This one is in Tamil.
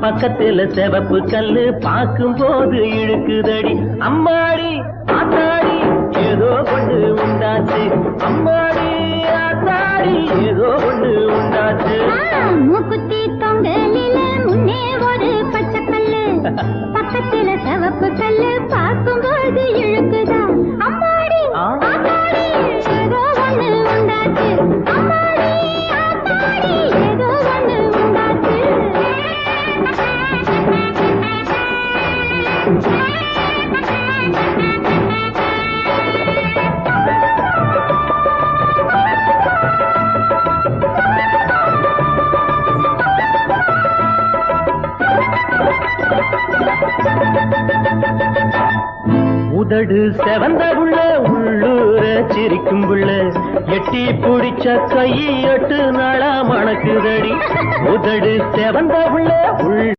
பக்கத்துல செவப்பு கல்லு பார்க்கும் போது இழுக்குதடி. அம்மாடி ஆத்தாடி ஏதோ ஒண்ணு உண்டாச்சு. அம்மாடி ஆத்தாடி ஏதோ ஒண்ணு உண்டாச்சு. மூக்குத்தி தொங்கலில முன்னே ஒரு பச்சை கல்லு, பக்கத்துல செவப்பு கல்லு பார்க்கும் போது இழுக்குதா. அம்மாடி ஆத்தாடி ஏதோ ஒண்ணு உண்டாச்சு. அம்மாடி ஆத்தாடி ஏதோ ஒண்ணு உண்டாச்சு. உதடு செவந்த புள்ள உள்ளூர சிரிக்கும் புள்ள, எட்டி பிடிச்ச கையை 8 நாளா மணக்குதடி. உதடு செவந்த புள்ள